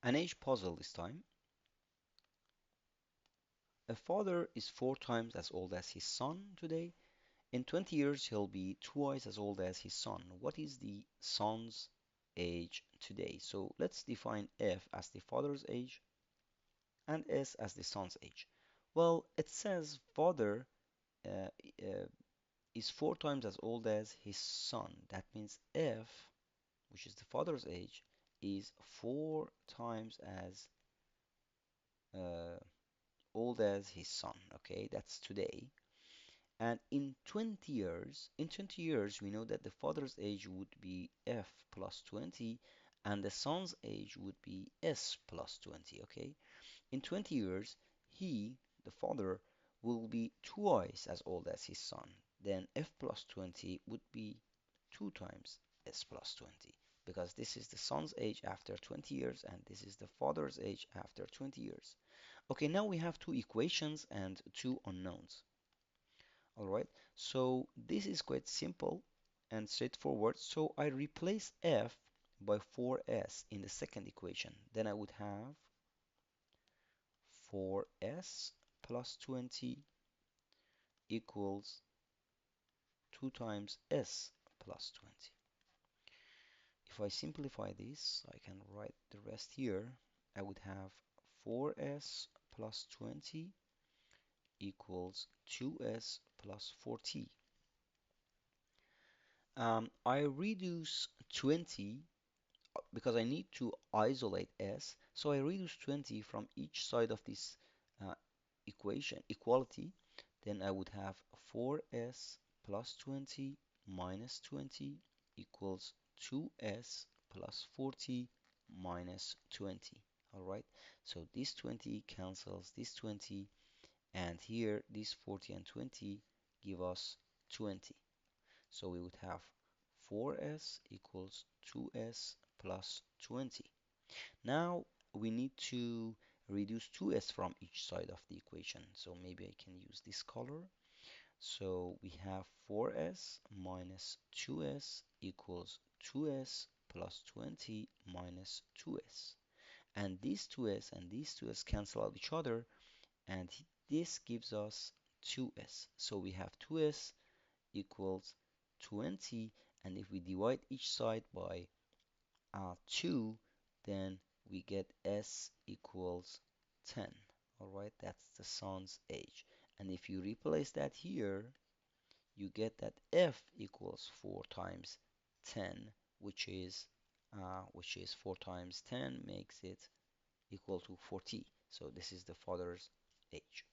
An age puzzle this time. A father is 4 times as old as his son today. In 20 years, he'll be twice as old as his son. What is the son's age today? So let's define F as the father's age and S as the son's age. Well, it says father uh, uh, is 4 times as old as his son. That means F, which is the father's age, is 4 times as uh, old as his son. Okay, that's today. And in 20 years, we know that the father's age would be F plus 20 and the son's age would be S plus 20, okay? In 20 years, he, the father, will be twice as old as his son. Then F plus 20 would be 2 times S plus 20 because this is the son's age after 20 years and this is the father's age after 20 years. Okay, now we have two equations and two unknowns. All right, so this is quite simple and straightforward. So I replace f by 4s in the second equation. Then I would have 4s plus 20 equals 2 times s plus 20. If I simplify this, I can write the rest here. I would have 4s plus 20 equals 2s plus 40. I reduce 20 because I need to isolate s, so I reduce 20 from each side of this uh, equality. Then I would have 4s plus 20 minus 20 equals 2s plus 40 minus 20. All right, so this 20 cancels this 20, and here this 40 and 20 give us 20. So we would have 4s equals 2s plus 20. Now we need to reduce 2s from each side of the equation. So maybe I can use this color. So we have 4s minus 2s equals 2s plus 20 minus 2s. And these 2s and these 2s cancel out each other, and this gives us 2s. So we have 2s equals 20, and if we divide each side by 2, then we get s equals 10. All right, that's the son's age. And if you replace that here, you get that f equals 4 times 10, which is 4 times 10 makes it equal to 40. So this is the father's age.